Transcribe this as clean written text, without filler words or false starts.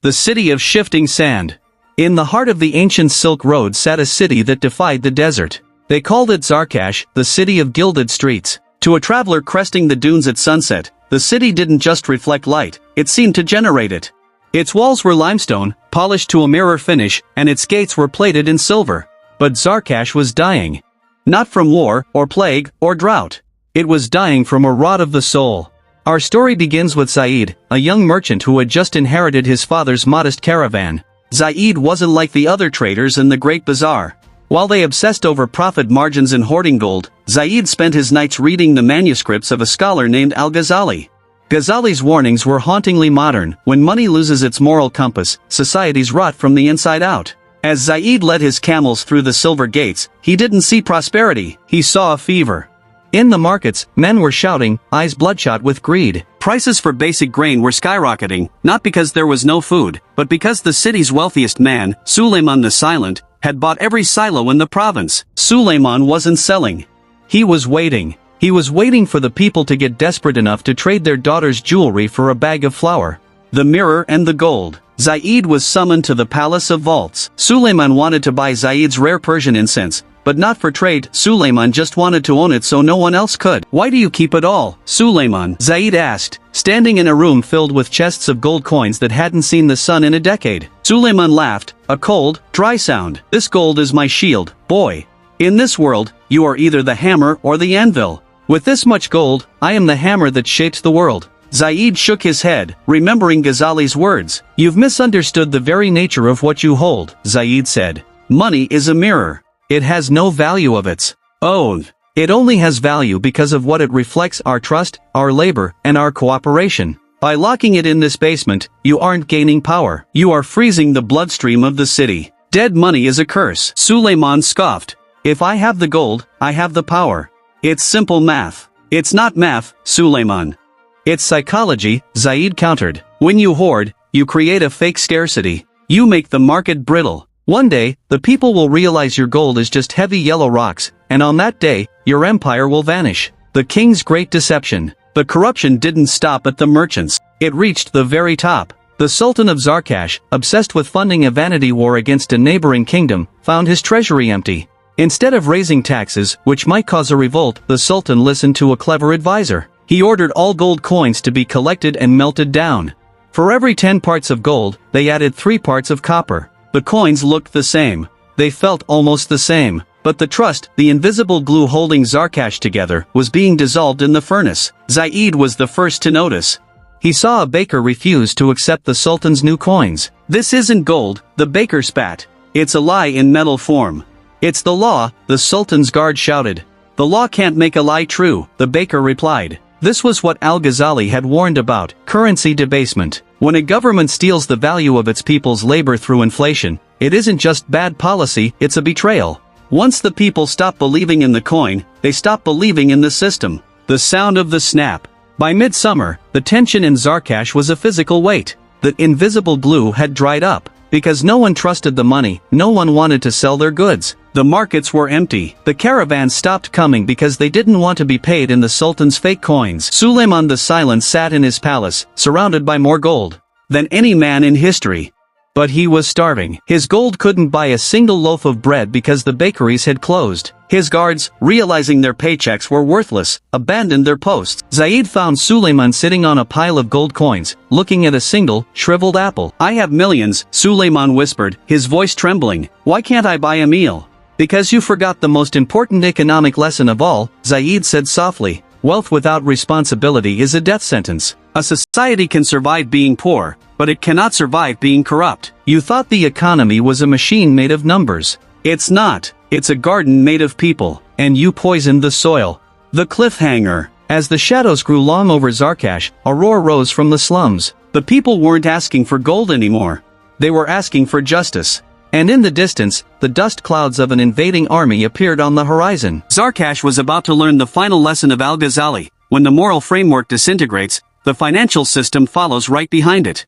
the city of shifting sand. In the heart of the ancient Silk Road sat a city that defied the desert. They called it Zarkash, the city of gilded streets. To a traveler cresting the dunes at sunset, the city didn't just reflect light, it seemed to generate it. Its walls were limestone, polished to a mirror finish, and its gates were plated in silver. But Zarkash was dying. Not from war, or plague, or drought. It was dying from a rot of the soul. Our story begins with Zaid, a young merchant who had just inherited his father's modest caravan. Zaid wasn't like the other traders in the Great Bazaar. While they obsessed over profit margins and hoarding gold, Zaid spent his nights reading the manuscripts of a scholar named Al-Ghazali. Ghazali's warnings were hauntingly modern. When money loses its moral compass, societies rot from the inside out. As Zaid led his camels through the silver gates, he didn't see prosperity, he saw a fever. In the markets, men were shouting, eyes bloodshot with greed. Prices for basic grain were skyrocketing, not because there was no food, but because the city's wealthiest man, Sultan the Silent, had bought every silo in the province. Sultan wasn't selling. He was waiting. He was waiting for the people to get desperate enough to trade their daughter's jewelry for a bag of flour. The mirror and the gold. Zaid was summoned to the palace of vaults. Sulaiman wanted to buy Zaid's rare Persian incense, but not for trade. Sulaiman just wanted to own it so no one else could. Why do you keep it all, Sulaiman? Zaid asked, standing in a room filled with chests of gold coins that hadn't seen the sun in a decade. Sulaiman laughed, a cold, dry sound. This gold is my shield, boy. In this world, you are either the hammer or the anvil. With this much gold, I am the hammer that shapes the world. Zaid shook his head, remembering Ghazali's words. You've misunderstood the very nature of what you hold, Zaid said. Money is a mirror. It has no value of its own. It only has value because of what it reflects: our trust, our labor, and our cooperation. By locking it in this basement, you aren't gaining power. You are freezing the bloodstream of the city. Dead money is a curse. Sulaiman scoffed. If I have the gold, I have the power. It's simple math. It's not math, Sulaiman. It's psychology, Zaid countered. When you hoard, you create a fake scarcity. You make the market brittle. One day, the people will realize your gold is just heavy yellow rocks, and on that day, your empire will vanish. The king's great deception. The corruption didn't stop at the merchants. It reached the very top. The Sultan of Zarkash, obsessed with funding a vanity war against a neighboring kingdom, found his treasury empty. Instead of raising taxes, which might cause a revolt, the Sultan listened to a clever advisor. He ordered all gold coins to be collected and melted down. For every 10 parts of gold, they added 3 parts of copper. The coins looked the same. They felt almost the same. But the trust, the invisible glue holding Zarkash together, was being dissolved in the furnace. Zaid was the first to notice. He saw a baker refuse to accept the Sultan's new coins. This isn't gold, the baker spat. It's a lie in metal form. It's the law, the Sultan's guard shouted. The law can't make a lie true, the baker replied. This was what Al-Ghazali had warned about: currency debasement. When a government steals the value of its people's labor through inflation, it isn't just bad policy, it's a betrayal. Once the people stop believing in the coin, they stop believing in the system. The sound of the snap. By midsummer, the tension in Zarkash was a physical weight. The invisible glue had dried up. Because no one trusted the money, no one wanted to sell their goods. The markets were empty. The caravans stopped coming because they didn't want to be paid in the Sultan's fake coins. Sulaiman the Silent sat in his palace, surrounded by more gold than any man in history. But he was starving. His gold couldn't buy a single loaf of bread because the bakeries had closed. His guards, realizing their paychecks were worthless, abandoned their posts. Zaid found Sulaiman sitting on a pile of gold coins, looking at a single, shriveled apple. I have millions, Sulaiman whispered, his voice trembling. Why can't I buy a meal? Because you forgot the most important economic lesson of all, Zaid said softly. Wealth without responsibility is a death sentence. A society can survive being poor, but it cannot survive being corrupt. You thought the economy was a machine made of numbers. It's not. It's a garden made of people. And you poisoned the soil. The cliffhanger. As the shadows grew long over Zarkash, a roar rose from the slums. The people weren't asking for gold anymore. They were asking for justice. And in the distance, the dust clouds of an invading army appeared on the horizon. Zarkash was about to learn the final lesson of Al-Ghazali. When the moral framework disintegrates, the financial system follows right behind it.